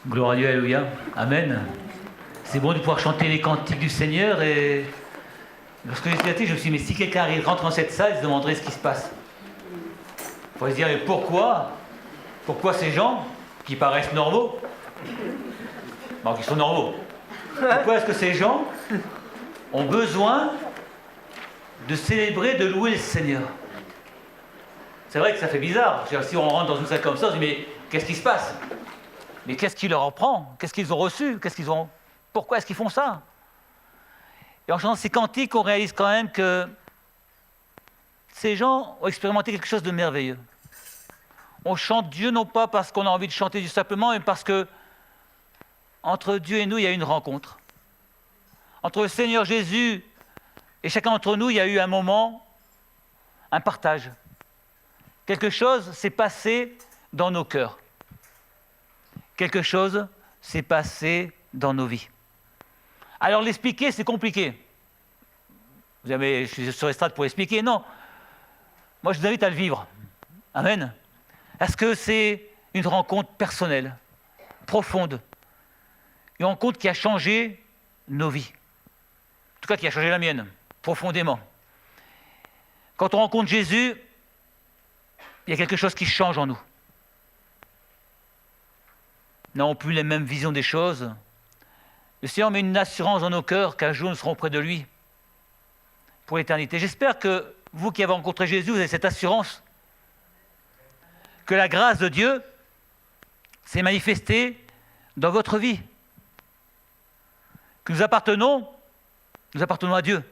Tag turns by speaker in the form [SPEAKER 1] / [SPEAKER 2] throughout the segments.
[SPEAKER 1] Gloire à Dieu, alléluia. Amen. C'est bon de pouvoir chanter les cantiques du Seigneur et lorsque j'étais athée, je me suis dit, mais si quelqu'un rentre dans cette salle, il se demanderait ce qui se passe. Il faudrait se dire, mais pourquoi ces gens qui paraissent normaux, bon, qui sont normaux, pourquoi est-ce que ces gens ont besoin de célébrer, de louer le Seigneur? C'est vrai que ça fait bizarre. Si on rentre dans une salle comme ça, on se dit, mais qu'est-ce qui se passe? Mais qu'est-ce qui leur en prend? Qu'est-ce qu'ils ont reçu? Pourquoi est-ce qu'ils font ça? Et en chantant ces cantiques, on réalise quand même que ces gens ont expérimenté quelque chose de merveilleux. On chante Dieu non pas parce qu'on a envie de chanter Dieu simplement, mais parce que entre Dieu et nous, il y a eu une rencontre. Entre le Seigneur Jésus et chacun d'entre nous, il y a eu un moment, un partage. Quelque chose s'est passé dans nos cœurs. Quelque chose s'est passé dans nos vies. Alors l'expliquer, c'est compliqué. Vous avez, je suis sur l'estrade pour expliquer. Non. Moi, je vous invite à le vivre. Amen. Est-ce que c'est une rencontre personnelle, profonde, une rencontre qui a changé nos vies? En tout cas, qui a changé la mienne, profondément. Quand on rencontre Jésus, il y a quelque chose qui change en nous. Nous n'avons plus les mêmes visions des choses. Le Seigneur met une assurance dans nos cœurs qu'un jour nous serons près de lui pour l'éternité. J'espère que vous qui avez rencontré Jésus, vous avez cette assurance que la grâce de Dieu s'est manifestée dans votre vie. Que nous appartenons à Dieu.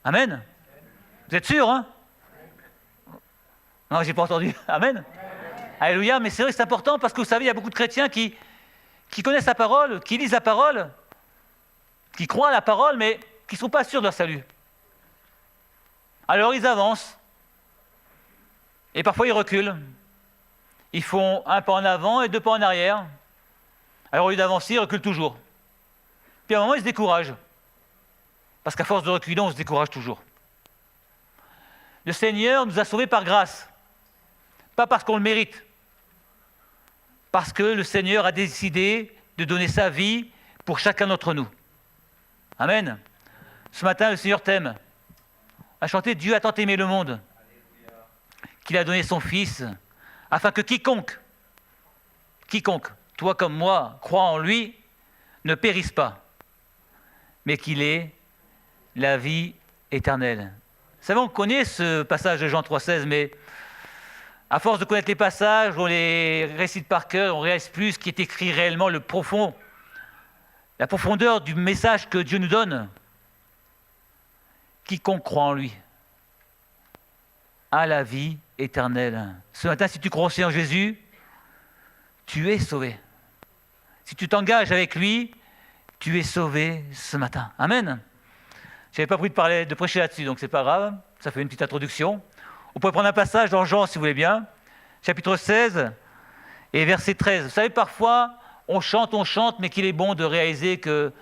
[SPEAKER 1] Amen. Vous êtes sûrs, hein? Non, j'ai pas entendu. Amen. Alléluia, mais c'est vrai que c'est important parce que vous savez, il y a beaucoup de chrétiens qui connaissent la parole, qui lisent la parole, qui croient à la parole, mais qui ne sont pas sûrs de leur salut. Alors ils avancent, et parfois ils reculent. Ils font un pas en avant et deux pas en arrière. Alors au lieu d'avancer, ils reculent toujours. Puis à un moment, ils se découragent. Parce qu'à force de reculer, on se décourage toujours. Le Seigneur nous a sauvés par grâce, pas parce qu'on le mérite. Parce que le Seigneur a décidé de donner sa vie pour chacun d'entre nous. Amen. Ce matin, le Seigneur t'aime. A chanté Dieu a tant aimé le monde qu'il a donné son Fils, afin que quiconque, toi comme moi, croit en lui, ne périsse pas, mais qu'il ait la vie éternelle. Vous savez, on connaît ce passage de Jean 3,16, mais à force de connaître les passages, on les récite par cœur, on ne réalise plus ce qui est écrit réellement, la profondeur du message que Dieu nous donne. Quiconque croit en lui a la vie éternelle. Ce matin, si tu crois au Seigneur Jésus, tu es sauvé. Si tu t'engages avec lui, tu es sauvé ce matin. Amen. Je n'avais pas prévu de prêcher là-dessus, donc c'est pas grave, ça fait une petite introduction. On pourrait prendre un passage dans Jean, si vous voulez bien, chapitre 16 et verset 13. Vous savez, parfois, on chante, mais qu'il est bon de réaliser que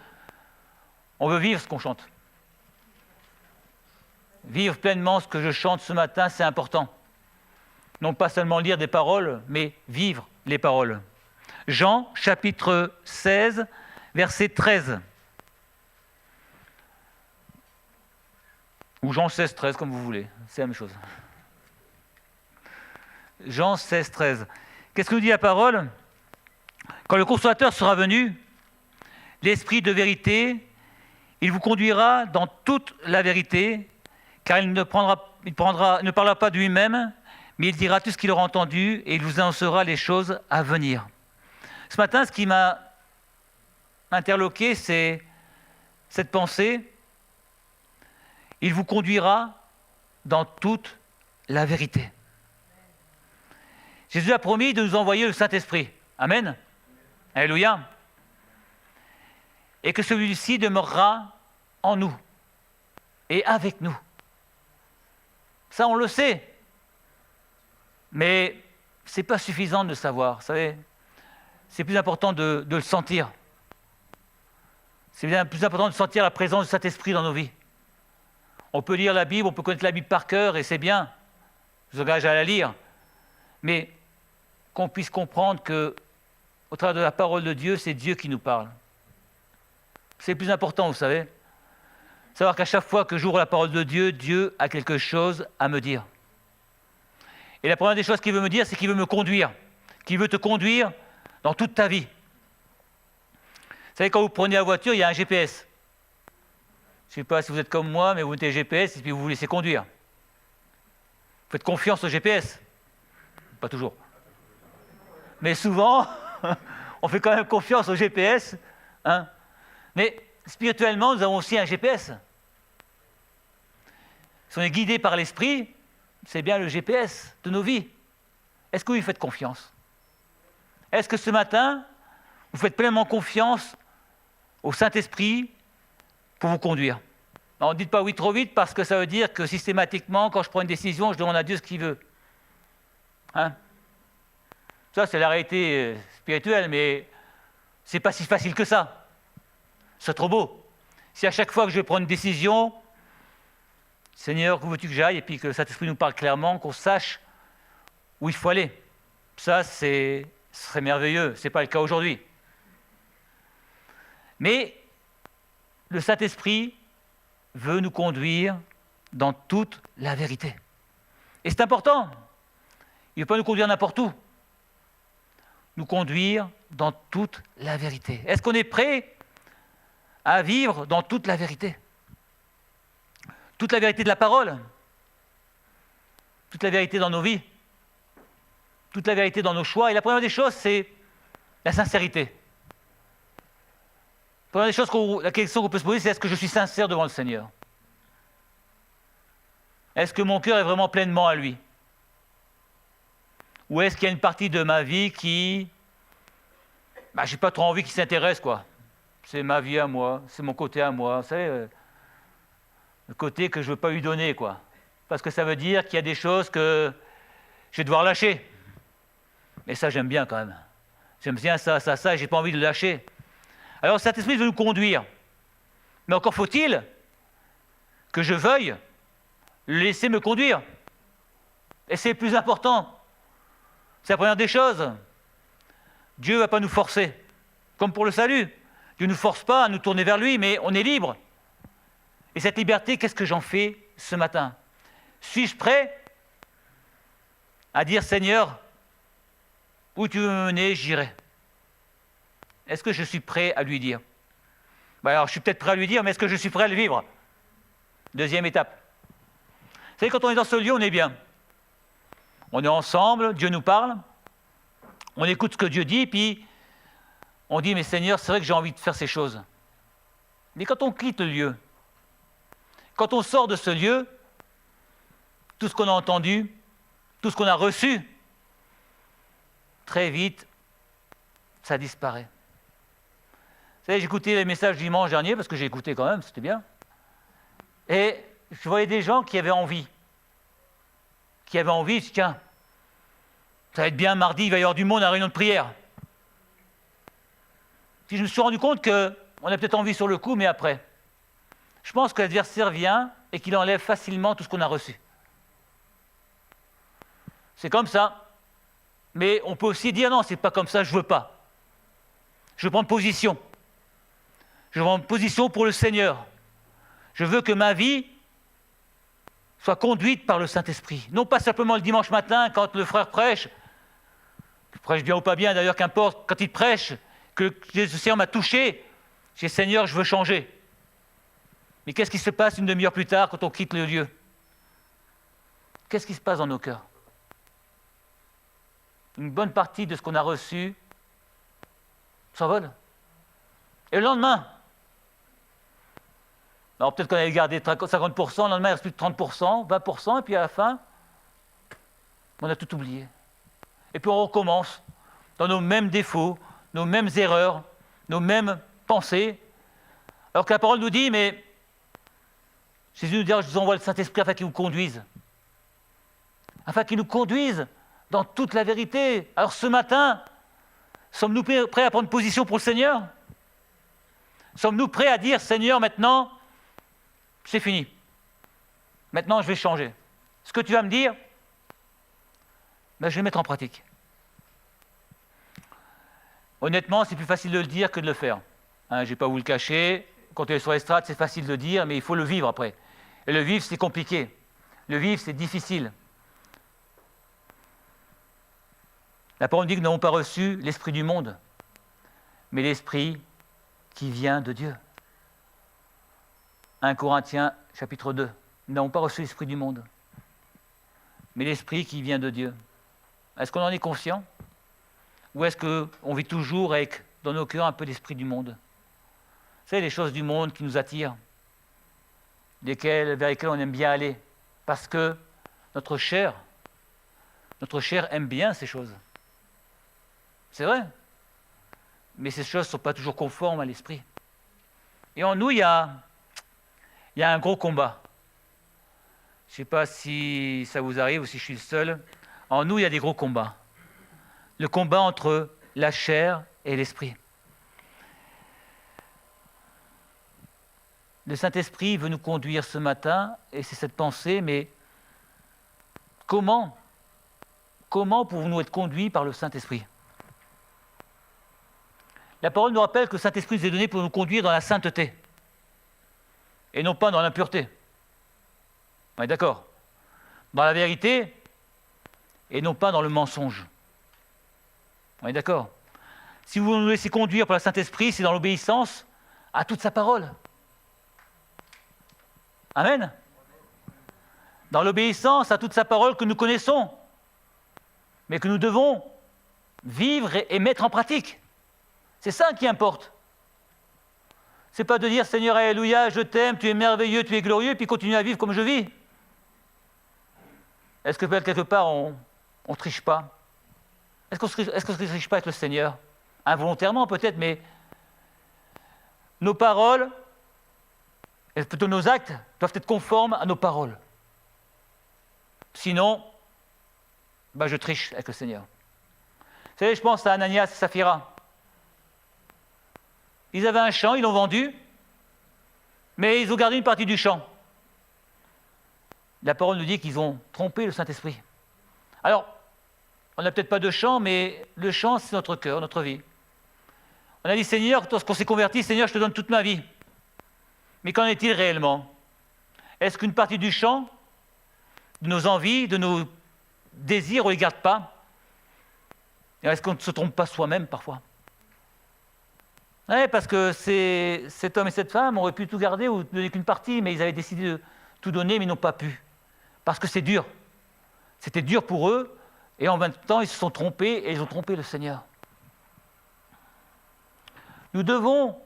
[SPEAKER 1] on veut vivre ce qu'on chante. Vivre pleinement ce que je chante ce matin, c'est important. Non pas seulement lire des paroles, mais vivre les paroles. Jean, chapitre 16, verset 13. Ou Jean 16, 13, comme vous voulez. C'est la même chose. Jean 16, 13. Qu'est-ce que nous dit la parole? Quand le Consolateur sera venu, l'Esprit de vérité, il vous conduira dans toute la vérité, car il ne parlera pas de lui-même, mais il dira tout ce qu'il aura entendu et il vous annoncera les choses à venir. Ce matin, ce qui m'a interloqué, c'est cette pensée. Il vous conduira dans toute la vérité. Jésus a promis de nous envoyer le Saint-Esprit. Amen. Alléluia. Et que celui-ci demeurera en nous et avec nous. Ça, on le sait. Mais ce n'est pas suffisant de le savoir. Vous savez, c'est plus important de le sentir. C'est bien plus important de sentir la présence du Saint-Esprit dans nos vies. On peut lire la Bible, on peut connaître la Bible par cœur, et c'est bien. Je vous engage à la lire. Mais qu'on puisse comprendre que au travers de la parole de Dieu, c'est Dieu qui nous parle. C'est le plus important, vous savez. Savoir qu'à chaque fois que j'ouvre la parole de Dieu, Dieu a quelque chose à me dire. Et la première des choses qu'il veut me dire, c'est qu'il veut me conduire. Qu'il veut te conduire dans toute ta vie. Vous savez, quand vous prenez la voiture, il y a un GPS. Je ne sais pas si vous êtes comme moi, mais vous mettez le GPS et puis vous vous laissez conduire. Vous faites confiance au GPS. Pas toujours. Mais souvent, on fait quand même confiance au GPS. Hein. Mais spirituellement, nous avons aussi un GPS. Si on est guidé par l'Esprit, c'est bien le GPS de nos vies. Est-ce que vous lui faites confiance? Est-ce que ce matin, vous faites pleinement confiance au Saint-Esprit pour vous conduire? Alors, ne dites pas oui trop vite parce que ça veut dire que systématiquement, quand je prends une décision, je demande à Dieu ce qu'il veut. Hein? Ça, c'est la réalité spirituelle, mais c'est pas si facile que ça. C'est trop beau. Si à chaque fois que je prends une décision, Seigneur, où veux-tu que j'aille? Et puis que le Saint-Esprit nous parle clairement, qu'on sache où il faut aller. Ça, ce serait merveilleux. Ce n'est pas le cas aujourd'hui. Mais le Saint-Esprit veut nous conduire dans toute la vérité. Et c'est important. Il ne veut pas nous conduire n'importe où. Nous conduire dans toute la vérité. Est-ce qu'on est prêt à vivre dans toute la vérité? Toute la vérité de la parole, toute la vérité dans nos vies, toute la vérité dans nos choix. Et la première des choses, c'est la sincérité. La première des choses, la question qu'on peut se poser, c'est est-ce que je suis sincère devant le Seigneur? Est-ce que mon cœur est vraiment pleinement à lui? Ou est-ce qu'il y a une partie de ma vie qui... je n'ai pas trop envie qu'il s'intéresse, quoi. C'est ma vie à moi, c'est mon côté à moi, vous savez... le côté que je ne veux pas lui donner, quoi. Parce que ça veut dire qu'il y a des choses que je vais devoir lâcher. Mais ça, j'aime bien quand même. J'aime bien ça, et je n'ai pas envie de le lâcher. Alors, cet esprit veut nous conduire. Mais encore faut-il que je veuille le laisser me conduire. Et c'est le plus important. C'est la première des choses. Dieu ne va pas nous forcer. Comme pour le salut. Dieu ne nous force pas à nous tourner vers lui, mais on est libre. Et cette liberté, qu'est-ce que j'en fais ce matin? Suis-je prêt à dire, Seigneur, où tu veux me mener, j'irai? Est-ce que je suis prêt à lui dire? Alors, je suis peut-être prêt à lui dire, mais est-ce que je suis prêt à le vivre? Deuxième étape. Vous savez, quand on est dans ce lieu, on est bien. On est ensemble, Dieu nous parle, on écoute ce que Dieu dit, puis on dit, mais Seigneur, c'est vrai que j'ai envie de faire ces choses. Mais quand on quitte le lieu, quand on sort de ce lieu, tout ce qu'on a entendu, tout ce qu'on a reçu, très vite, ça disparaît. Vous savez, j'ai écouté les messages dimanche dernier, parce que j'ai écouté quand même, c'était bien. Et je voyais des gens qui avaient envie. Tiens, ça va être bien, mardi, il va y avoir du monde à la réunion de prière. Puis je me suis rendu compte qu'on a peut-être envie sur le coup, mais après. Je pense que l'adversaire vient et qu'il enlève facilement tout ce qu'on a reçu. C'est comme ça. Mais on peut aussi dire non, c'est pas comme ça, je veux pas. Je veux prendre position. Je veux prendre position pour le Seigneur. Je veux que ma vie soit conduite par le Saint-Esprit. Non pas simplement le dimanche matin, quand le frère prêche, qu'il prêche bien ou pas bien, d'ailleurs qu'importe, quand il prêche, que le Seigneur m'a touché, j'ai Seigneur, je veux changer. Mais qu'est-ce qui se passe une demi-heure plus tard quand on quitte le lieu? Qu'est-ce qui se passe dans nos cœurs? Une bonne partie de ce qu'on a reçu s'envole. Et le lendemain, alors peut-être qu'on avait gardé 50%, le lendemain il reste plus de 30%, 20%, et puis à la fin, on a tout oublié. Et puis on recommence dans nos mêmes défauts, nos mêmes erreurs, nos mêmes pensées, alors que la parole nous dit, mais Jésus nous dit, je vous envoie le Saint-Esprit afin qu'il vous conduise. Afin qu'il nous conduise dans toute la vérité. Alors ce matin, sommes-nous prêts à prendre position pour le Seigneur? Sommes-nous prêts à dire, Seigneur, maintenant, c'est fini. Maintenant, je vais changer. Ce que tu vas me dire, je vais le mettre en pratique. Honnêtement, c'est plus facile de le dire que de le faire. Hein, je ne vais pas vous le cacher. Quand on est sur l'estrade, c'est facile de dire, mais il faut le vivre après. Et le vivre, c'est compliqué. Le vivre, c'est difficile. La parole dit que nous n'avons pas reçu l'esprit du monde, mais l'esprit qui vient de Dieu. 1 Corinthiens, chapitre 2. Nous n'avons pas reçu l'esprit du monde, mais l'esprit qui vient de Dieu. Est-ce qu'on en est conscient? Ou est-ce qu'on vit toujours avec, dans nos cœurs, un peu l'esprit du monde? Vous savez, les choses du monde qui nous attirent, vers lesquelles on aime bien aller, parce que notre chair aime bien ces choses. C'est vrai. Mais ces choses ne sont pas toujours conformes à l'esprit. Et en nous, il y a un gros combat. Je ne sais pas si ça vous arrive ou si je suis le seul. En nous, il y a des gros combats. Le combat entre la chair et l'esprit. Le Saint-Esprit veut nous conduire ce matin, et c'est cette pensée, mais comment pouvons-nous être conduits par le Saint-Esprit? La parole nous rappelle que le Saint-Esprit nous est donné pour nous conduire dans la sainteté, et non pas dans l'impureté. On est d'accord? Dans la vérité, et non pas dans le mensonge. On est d'accord? Si vous nous laissez conduire par le Saint-Esprit, c'est dans l'obéissance à toute sa parole. Amen. Dans l'obéissance à toute sa parole que nous connaissons, mais que nous devons vivre et mettre en pratique. C'est ça qui importe. C'est pas de dire « Seigneur, alléluia, je t'aime, tu es merveilleux, tu es glorieux », puis continuer à vivre comme je vis. Est-ce que quelque part on ne triche pas? Est-ce qu'on ne triche pas avec le Seigneur? Involontairement peut-être, mais nos paroles, et plutôt nos actes, doivent être conformes à nos paroles. Sinon, je triche avec le Seigneur. Vous savez, je pense à Ananias et Saphira. Ils avaient un champ, ils l'ont vendu, mais ils ont gardé une partie du champ. La parole nous dit qu'ils ont trompé le Saint-Esprit. Alors, on n'a peut-être pas de champ, mais le champ, c'est notre cœur, notre vie. On a dit, Seigneur, lorsqu'on s'est converti, Seigneur, je te donne toute ma vie. Mais qu'en est-il réellement? Est-ce qu'une partie du champ, de nos envies, de nos désirs, on ne les garde pas? Et est-ce qu'on ne se trompe pas soi-même parfois? Oui, parce que cet homme et cette femme auraient pu tout garder ou ne donner qu'une partie, mais ils avaient décidé de tout donner, mais ils n'ont pas pu. Parce que c'est dur. C'était dur pour eux, et en même temps, ils se sont trompés, et ils ont trompé le Seigneur. Nous devons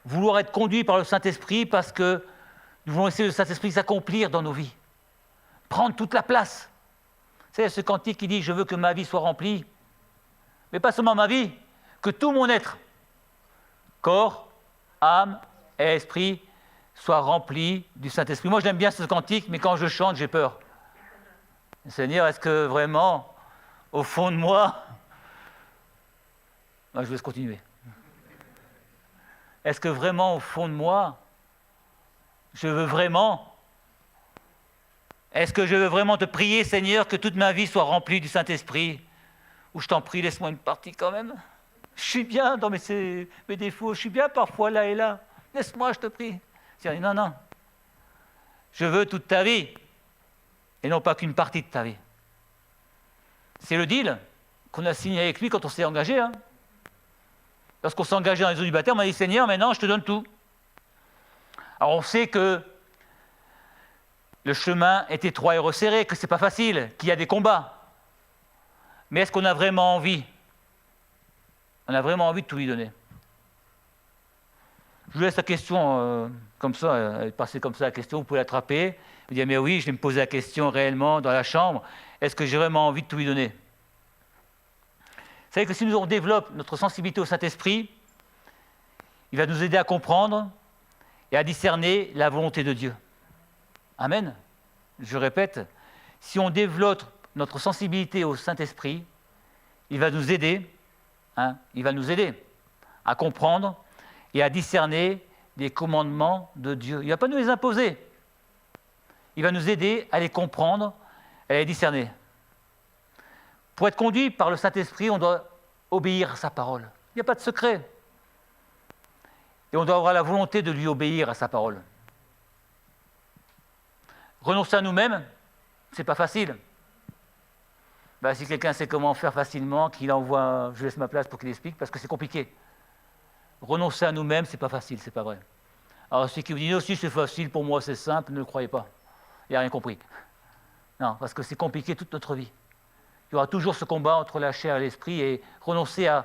[SPEAKER 1] vouloir être conduits par le Saint-Esprit parce que nous voulons laisser le Saint-Esprit s'accomplir dans nos vies. Prendre toute la place. C'est ce cantique qui dit « Je veux que ma vie soit remplie ». Mais pas seulement ma vie, que tout mon être, corps, âme et esprit, soit rempli du Saint-Esprit. Moi, j'aime bien ce cantique, mais quand je chante, j'ai peur. Seigneur, est-ce que vraiment, au fond de moi... je vous laisse continuer. Est-ce que vraiment, au fond de moi, je veux vraiment... Est-ce que je veux vraiment te prier, Seigneur, que toute ma vie soit remplie du Saint-Esprit? Ou je t'en prie, laisse-moi une partie quand même. Je suis bien dans mes défauts, je suis bien parfois là et là. Laisse-moi, je te prie. Seigneur, non. Je veux toute ta vie, et non pas qu'une partie de ta vie. C'est le deal qu'on a signé avec lui quand on s'est engagé. Lorsqu'on s'est engagé dans les eaux du baptême, on a dit, Seigneur, maintenant je te donne tout. Alors on sait que le chemin est étroit et resserré, que ce n'est pas facile, qu'il y a des combats. Mais est-ce qu'on a vraiment envie? On a vraiment envie de tout lui donner? Je vous laisse la question comme ça, passer comme ça la question, vous pouvez l'attraper. Vous dire, mais oui, je vais me poser la question réellement dans la chambre, est-ce que j'ai vraiment envie de tout lui donner? Vous savez que si nous on développe notre sensibilité au Saint-Esprit, il va nous aider à comprendre et à discerner la volonté de Dieu. Amen. Je répète, si on développe notre sensibilité au Saint-Esprit, il va nous aider, à comprendre et à discerner les commandements de Dieu. Il ne va pas nous les imposer. Il va nous aider à les comprendre et à les discerner. Pour être conduit par le Saint-Esprit, on doit obéir à sa parole. Il n'y a pas de secret. Et on doit avoir la volonté de lui obéir à sa parole. Renoncer à nous-mêmes, c'est pas facile. Si quelqu'un sait comment faire facilement, qu'il envoie, je laisse ma place pour qu'il explique, parce que c'est compliqué. Renoncer à nous-mêmes, c'est pas facile, c'est pas vrai. Alors celui qui vous dit non, si c'est facile, pour moi c'est simple, ne le croyez pas. Il n'a rien compris. Non, parce que c'est compliqué toute notre vie. Il y aura toujours ce combat entre la chair et l'esprit, et renoncer à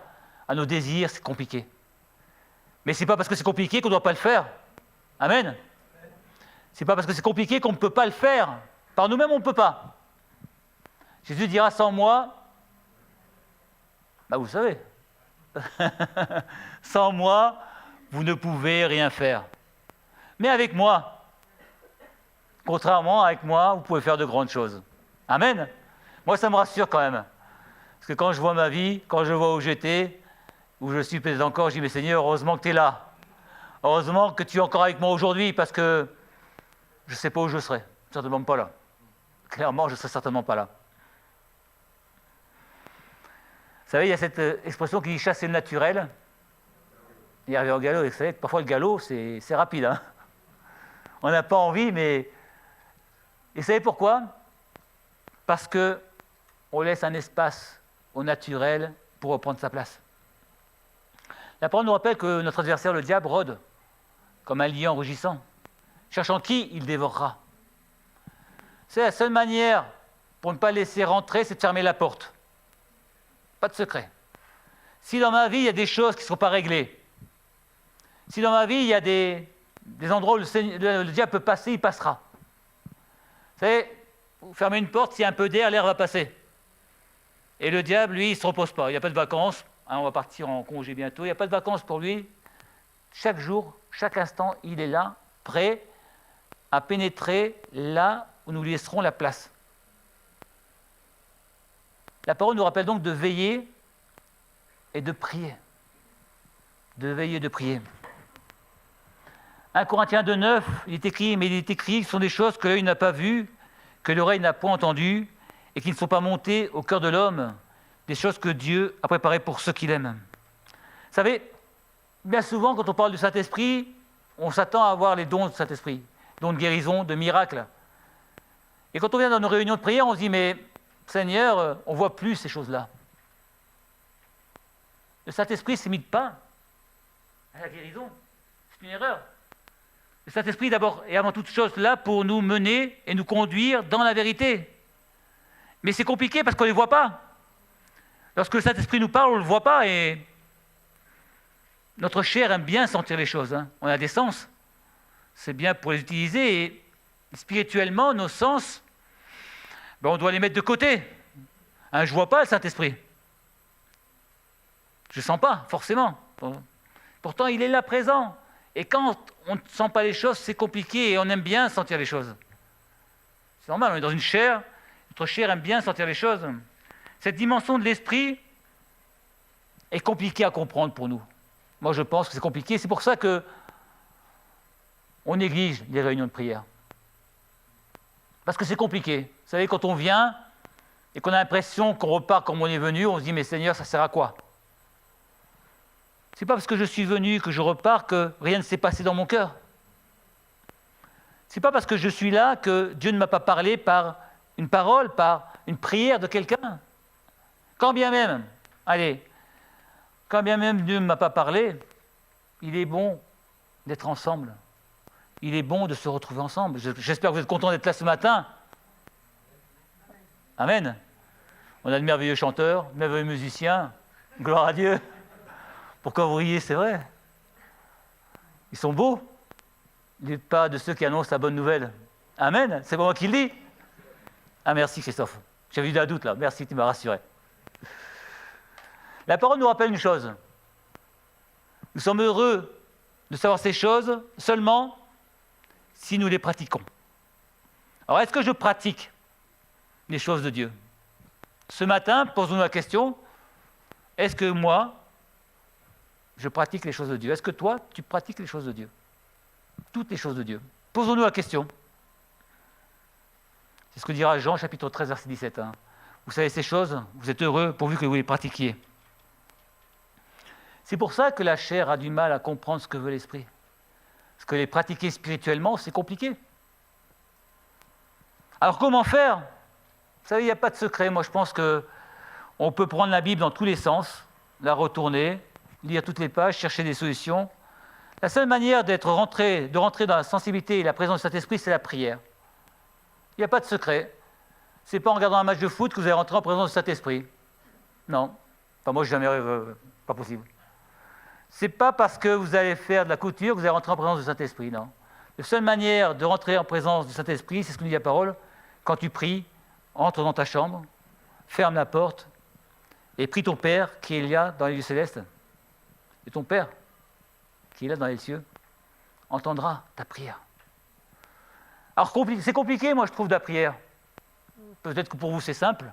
[SPEAKER 1] nos désirs, c'est compliqué. Mais c'est pas parce que c'est compliqué qu'on ne doit pas le faire. Amen. C'est pas parce que c'est compliqué qu'on ne peut pas le faire. Par nous-mêmes, on ne peut pas. Jésus dira sans moi, vous savez, sans moi, vous ne pouvez rien faire. Mais avec moi, contrairement avec moi, vous pouvez faire de grandes choses. Amen. Moi, ça me rassure quand même. Parce que quand je vois ma vie, quand je vois où j'étais, où je suis peut-être encore, je dis, mais Seigneur, heureusement que tu es là. Heureusement que tu es encore avec moi aujourd'hui, parce que je ne sais pas où je serai. Certainement pas là. Clairement, je ne serai certainement pas là. Vous savez, il y a cette expression qui dit chasser le naturel et arriver au galop. Et vous savez que parfois le galop, c'est rapide. Hein, on n'a pas envie, mais... Et vous savez pourquoi? Parce qu'on laisse un espace au naturel pour reprendre sa place. La parole nous rappelle que notre adversaire, le diable, rôde comme un lion rugissant, cherchant qui il dévorera. C'est la seule manière pour ne pas laisser rentrer, c'est de fermer la porte. Pas de secret. Si dans ma vie, il y a des choses qui ne sont pas réglées, si dans ma vie, il y a des endroits où le diable peut passer, il passera. Vous savez, vous fermez une porte, s'il y a un peu d'air, l'air va passer. Et le diable, lui, il ne se repose pas. Il n'y a pas de vacances. On va partir en congé bientôt. Il n'y a pas de vacances pour lui. Chaque jour, chaque instant, il est là, prêt à pénétrer là où nous lui laisserons la place. La parole nous rappelle donc de veiller et de prier. De veiller et de prier. 1 Corinthiens 2,9, il est écrit, ce sont des choses que l'œil n'a pas vues, que l'oreille n'a point entendues, et qui ne sont pas montées au cœur de l'homme, des choses que Dieu a préparées pour ceux qu'il aime. Vous savez, bien souvent, quand on parle du Saint-Esprit, on s'attend à avoir les dons du Saint-Esprit, dons de guérison, de miracles. Et quand on vient dans nos réunions de prière, on se dit, mais Seigneur, on ne voit plus ces choses-là. Le Saint-Esprit ne s'imite pas à la guérison. C'est une erreur. Le Saint-Esprit, d'abord et avant toute chose, là pour nous mener et nous conduire dans la vérité. Mais c'est compliqué parce qu'on ne les voit pas. Lorsque le Saint-Esprit nous parle, on ne le voit pas et notre chair aime bien sentir les choses. Hein. On a des sens. C'est bien pour les utiliser et spirituellement, nos sens, on doit les mettre de côté. Hein, je ne vois pas le Saint-Esprit. Je ne sens pas, forcément. Pourtant, il est là présent. Et quand on ne sent pas les choses, c'est compliqué et on aime bien sentir les choses. C'est normal, on est dans une chair, notre chair aime bien sentir les choses. Cette dimension de l'esprit est compliquée à comprendre pour nous. Moi, je pense que c'est compliqué. C'est pour ça qu'on néglige les réunions de prière. Parce que c'est compliqué. Vous savez, quand on vient et qu'on a l'impression qu'on repart comme on est venu, on se dit, mais Seigneur, ça sert à quoi? C'est pas parce que je suis venu, que je repars, que rien ne s'est passé dans mon cœur. C'est pas parce que je suis là que Dieu ne m'a pas parlé par une parole, par une prière de quelqu'un. Quand bien même, quand bien même Dieu ne m'a pas parlé, il est bon d'être ensemble. Il est bon de se retrouver ensemble. J'espère que vous êtes contents d'être là ce matin. Amen. On a de merveilleux chanteurs, de merveilleux musiciens. Gloire à Dieu. Pourquoi vous riez, c'est vrai. Ils sont beaux. Il n'est pas de ceux qui annoncent la bonne nouvelle. Amen. C'est pas moi qui le dis. Ah, merci Christophe. J'avais eu un doute là. Merci, tu m'as rassuré. La parole nous rappelle une chose. Nous sommes heureux de savoir ces choses seulement si nous les pratiquons. Alors, est-ce que je pratique les choses de Dieu? Ce matin, posons-nous la question, est-ce que moi, je pratique les choses de Dieu? Est-ce que toi, tu pratiques les choses de Dieu? Toutes les choses de Dieu. Posons-nous la question. C'est ce que dira Jean, chapitre 13, verset 17. Hein. Vous savez ces choses, vous êtes heureux pourvu que vous les pratiquiez. C'est pour ça que la chair a du mal à comprendre ce que veut l'esprit. Parce que les pratiquer spirituellement, c'est compliqué. Alors comment faire? Vous savez, il n'y a pas de secret. Moi, je pense qu'on peut prendre la Bible dans tous les sens, la retourner, lire toutes les pages, chercher des solutions. La seule manière de rentrer dans la sensibilité et la présence du Saint-Esprit, c'est la prière. Il n'y a pas de secret. Ce n'est pas en regardant un match de foot que vous allez rentrer en présence du Saint-Esprit. Non. Enfin, moi, jamais, pas possible. Ce n'est pas parce que vous allez faire de la couture que vous allez rentrer en présence du Saint-Esprit, non. La seule manière de rentrer en présence du Saint-Esprit, c'est ce que nous dit la parole, quand tu pries, entre dans ta chambre, ferme la porte, et prie ton Père qui est là dans les lieux célestes. Et ton Père, qui est là dans les cieux, entendra ta prière. Alors, c'est compliqué, moi, je trouve, la prière. Peut-être que pour vous, c'est simple.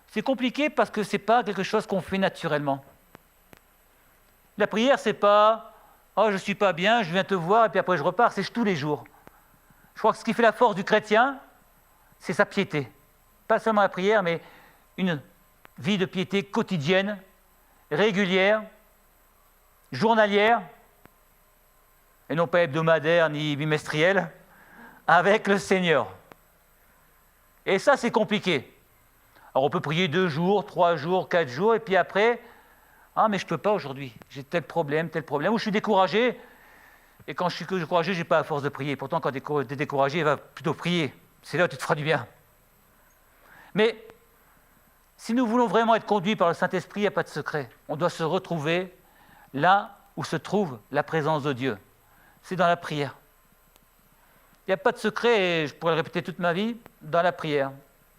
[SPEAKER 1] C'est compliqué parce que ce n'est pas quelque chose qu'on fait naturellement. La prière, c'est pas « Oh, je ne suis pas bien, je viens te voir, et puis après je repars », c'est tous les jours. Je crois que ce qui fait la force du chrétien, c'est sa piété. Pas seulement la prière, mais une vie de piété quotidienne, régulière, journalière, et non pas hebdomadaire ni bimestrielle, avec le Seigneur. Et ça, c'est compliqué. Alors on peut prier 2 jours, 3 jours, 4 jours, et puis après... Ah, mais je ne peux pas aujourd'hui, j'ai tel problème, ou je suis découragé, et quand je suis découragé, je n'ai pas la force de prier. Pourtant, quand tu es découragé, il va plutôt prier. C'est là où tu te feras du bien. Mais si nous voulons vraiment être conduits par le Saint-Esprit, il n'y a pas de secret. On doit se retrouver là où se trouve la présence de Dieu. C'est dans la prière. Il n'y a pas de secret, et je pourrais le répéter toute ma vie, dans la prière.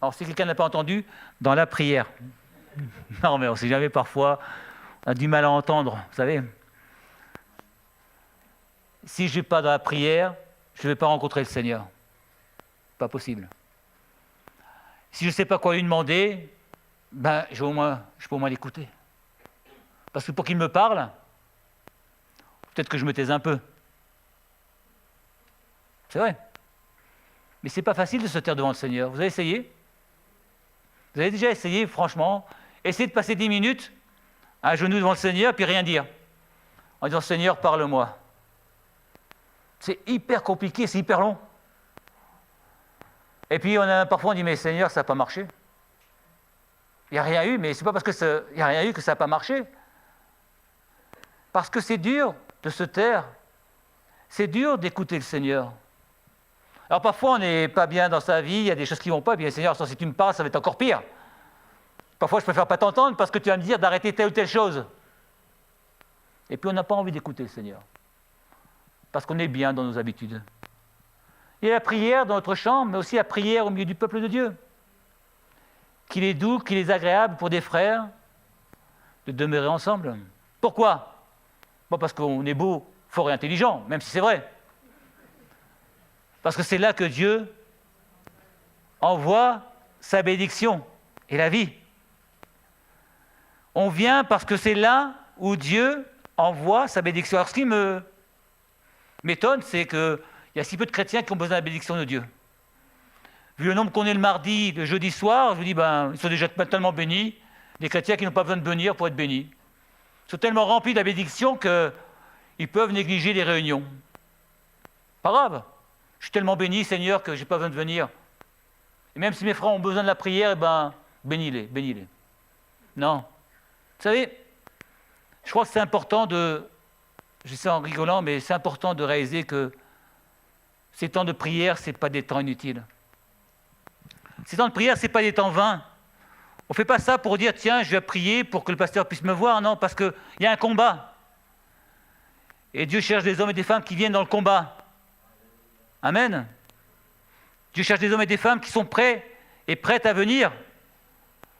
[SPEAKER 1] Alors, si quelqu'un n'a pas entendu, dans la prière. Non, mais on ne sait jamais parfois... On a du mal à entendre, vous savez. Si je ne vais pas dans la prière, je ne vais pas rencontrer le Seigneur. Pas possible. Si je ne sais pas quoi lui demander, je peux au moins l'écouter. Parce que pour qu'il me parle, peut-être que je me taise un peu. C'est vrai. Mais ce n'est pas facile de se taire devant le Seigneur. Vous avez essayé? Vous avez déjà essayé, franchement? Essayez de passer 10 minutes à genoux devant le Seigneur, puis rien dire. En disant « Seigneur, parle-moi ». C'est hyper compliqué, c'est hyper long. Et puis parfois on dit « Mais Seigneur, ça n'a pas marché ». Il n'y a rien eu, mais ce n'est pas parce qu'il n'y a rien eu que ça n'a pas marché. Parce que c'est dur de se taire. C'est dur d'écouter le Seigneur. Alors parfois on n'est pas bien dans sa vie, il y a des choses qui ne vont pas, et puis Seigneur, si tu me parles, ça va être encore pire. Parfois, je préfère pas t'entendre parce que tu vas me dire d'arrêter telle ou telle chose. Et puis, on n'a pas envie d'écouter le Seigneur. Parce qu'on est bien dans nos habitudes. Il y a la prière dans notre chambre, mais aussi la prière au milieu du peuple de Dieu. Qu'il est doux, qu'il est agréable pour des frères de demeurer ensemble. Pourquoi? Parce qu'on est beau, fort et intelligent, même si c'est vrai. Parce que c'est là que Dieu envoie sa bénédiction et la vie. On vient parce que c'est là où Dieu envoie sa bénédiction. Alors ce qui m'étonne, c'est qu'il y a si peu de chrétiens qui ont besoin de la bénédiction de Dieu. Vu le nombre qu'on est le mardi, le jeudi soir, je me dis, ils sont déjà tellement bénis, les chrétiens qui n'ont pas besoin de venir pour être bénis. Ils sont tellement remplis de la bénédiction qu'ils peuvent négliger les réunions. Pas grave, je suis tellement béni, Seigneur, que je n'ai pas besoin de venir. Et même si mes frères ont besoin de la prière, bénis-les. Non. Vous savez, je crois que c'est important je dis ça en rigolant, mais c'est important de réaliser que ces temps de prière, ce n'est pas des temps inutiles. Ces temps de prière, ce n'est pas des temps vains. On ne fait pas ça pour dire, tiens, je vais prier pour que le pasteur puisse me voir. Non, parce qu'il y a un combat. Et Dieu cherche des hommes et des femmes qui viennent dans le combat. Amen. Dieu cherche des hommes et des femmes qui sont prêts et prêtes à venir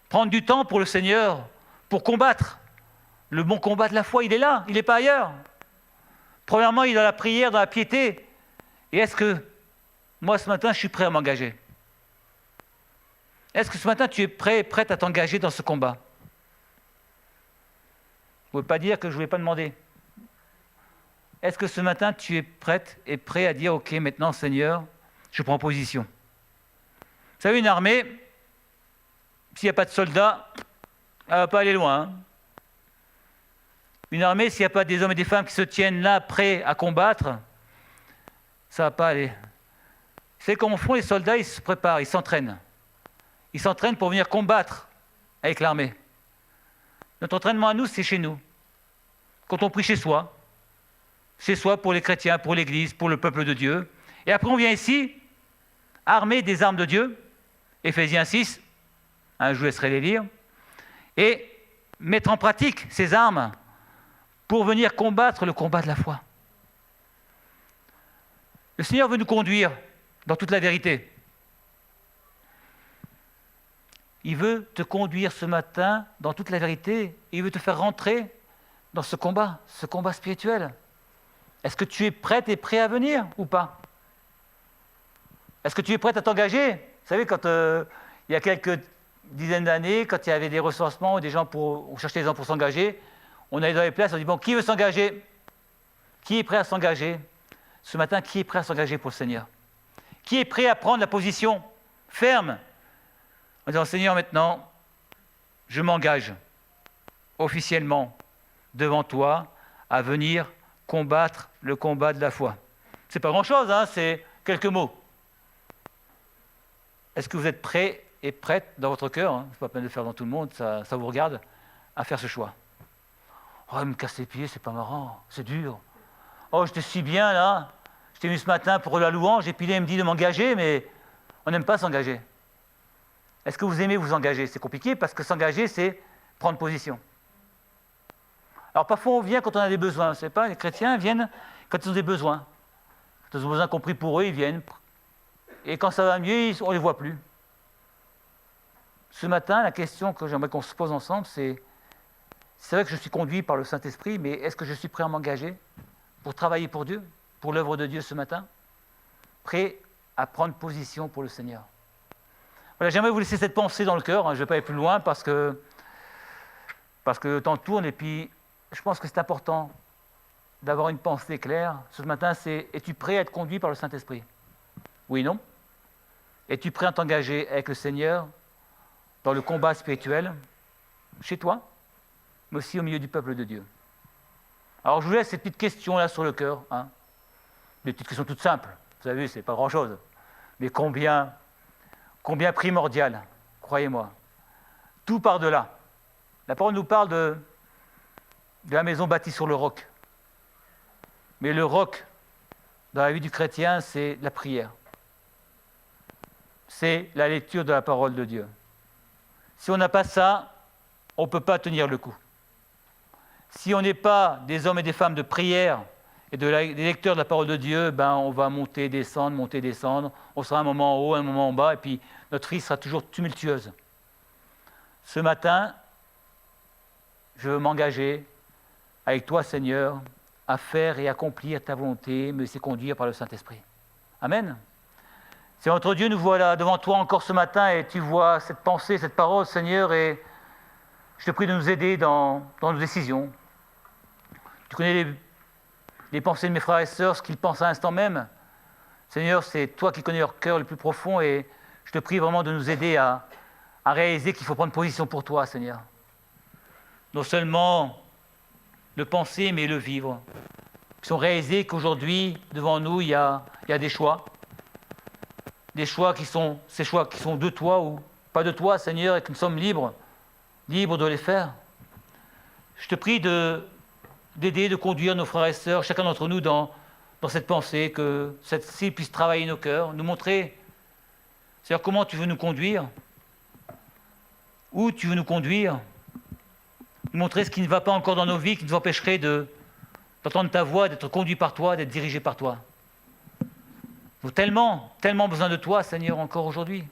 [SPEAKER 1] prendre du temps pour le Seigneur, pour combattre. Le bon combat de la foi, il est là, il n'est pas ailleurs. Premièrement, il est dans la prière, dans la piété. Et est-ce que, moi, ce matin, je suis prêt à m'engager? Est-ce que ce matin, tu es prête à t'engager dans ce combat? Vous ne pouvez pas dire que je ne vais pas demander. Est-ce que ce matin, tu es prête et prêt à dire, ok, maintenant, Seigneur, je prends position? Vous savez, une armée, s'il n'y a pas de soldats, elle ne va pas aller loin. Une armée, s'il n'y a pas des hommes et des femmes qui se tiennent là, prêts à combattre, ça ne va pas aller. C'est comment font les soldats, ils se préparent, ils s'entraînent. Ils s'entraînent pour venir combattre avec l'armée. Notre entraînement à nous, c'est chez nous. Quand on prie chez soi pour les chrétiens, pour l'Église, pour le peuple de Dieu. Et après, on vient ici, armé des armes de Dieu, Éphésiens 6, je vous laisserai les lire, et mettre en pratique ces armes pour venir combattre le combat de la foi. Le Seigneur veut nous conduire dans toute la vérité. Il veut te conduire ce matin dans toute la vérité. Il veut te faire rentrer dans ce combat spirituel. Est-ce que tu es prête et prêt à venir ou pas? Est-ce que tu es prête à t'engager? Vous savez, quand il y a quelques dizaines d'années, quand il y avait des recensements, des gens on cherchait des gens pour s'engager, on allait dans les places, on dit, bon, qui veut s'engager? Qui est prêt à s'engager? Ce matin, qui est prêt à s'engager pour le Seigneur? Qui est prêt à prendre la position ferme en disant, Seigneur, maintenant, je m'engage officiellement devant toi à venir combattre le combat de la foi. C'est pas grand-chose, c'est quelques mots. Est-ce que vous êtes prêts et prête dans votre cœur, c'est pas la peine de le faire dans tout le monde, ça vous regarde, à faire ce choix? Oh, il me casse les pieds, c'est pas marrant, c'est dur. Oh, j'étais si bien là, j'étais venu ce matin pour la louange, et puis là, il me dit de m'engager, mais on n'aime pas s'engager. Est-ce que vous aimez vous engager? C'est compliqué, parce que s'engager, c'est prendre position. Alors parfois, on vient quand on a des besoins, vous savez pas, les chrétiens viennent quand ils ont des besoins. Quand ils ont besoin compris pour eux, ils viennent. Et quand ça va mieux, on ne les voit plus. Ce matin, la question que j'aimerais qu'on se pose ensemble, c'est vrai que je suis conduit par le Saint-Esprit, mais est-ce que je suis prêt à m'engager pour travailler pour Dieu, pour l'œuvre de Dieu ce matin? Prêt à prendre position pour le Seigneur. Voilà, j'aimerais vous laisser cette pensée dans le cœur, je ne vais pas aller plus loin parce que le temps tourne, et puis je pense que c'est important d'avoir une pensée claire. Ce matin, c'est: es-tu prêt à être conduit par le Saint-Esprit? Oui, non? Es-tu prêt à t'engager avec le Seigneur dans le combat spirituel, chez toi, mais aussi au milieu du peuple de Dieu? Alors je vous laisse ces petites questions-là sur le cœur, des petites questions toutes simples. Vous avez vu, c'est pas grand-chose, mais combien primordial, croyez-moi. Tout par-delà. La parole nous parle de la maison bâtie sur le roc. Mais le roc, dans la vie du chrétien, c'est la prière. C'est la lecture de la parole de Dieu. Si on n'a pas ça, on ne peut pas tenir le coup. Si on n'est pas des hommes et des femmes de prière et des lecteurs de la parole de Dieu, on va monter, descendre. On sera un moment en haut, un moment en bas, et puis notre vie sera toujours tumultueuse. Ce matin, je veux m'engager avec toi, Seigneur, à faire et accomplir ta volonté, me laisser conduire par le Saint-Esprit. Amen. Seigneur notre Dieu, nous voilà devant toi encore ce matin, et tu vois cette pensée, cette parole, Seigneur, et je te prie de nous aider dans nos décisions. Tu connais les pensées de mes frères et sœurs, ce qu'ils pensent à l'instant même. Seigneur, c'est toi qui connais leur cœur le plus profond, et je te prie vraiment de nous aider à réaliser qu'il faut prendre position pour toi, Seigneur. Non seulement le penser, mais le vivre. Ils sont réalisés qu'aujourd'hui, devant nous, il y a des choix. Ces choix qui sont de toi ou pas de toi, Seigneur, et que nous sommes libres de les faire. Je te prie d'aider, de conduire nos frères et sœurs, chacun d'entre nous, dans cette pensée, que celle-ci puisse travailler nos cœurs, nous montrer, Seigneur, comment tu veux nous conduire, où tu veux nous conduire, nous montrer ce qui ne va pas encore dans nos vies, qui nous empêcherait d'entendre ta voix, d'être conduit par toi, d'être dirigé par toi. Nous avons tellement besoin de toi, Seigneur, encore aujourd'hui.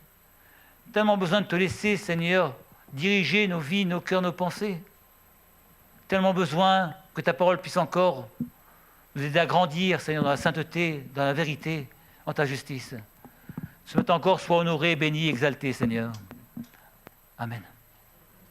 [SPEAKER 1] Tellement besoin de te laisser, Seigneur, diriger nos vies, nos cœurs, nos pensées. Tellement besoin que ta parole puisse encore nous aider à grandir, Seigneur, dans la sainteté, dans la vérité, en ta justice. Ce matin encore, sois honoré, béni, exalté, Seigneur. Amen.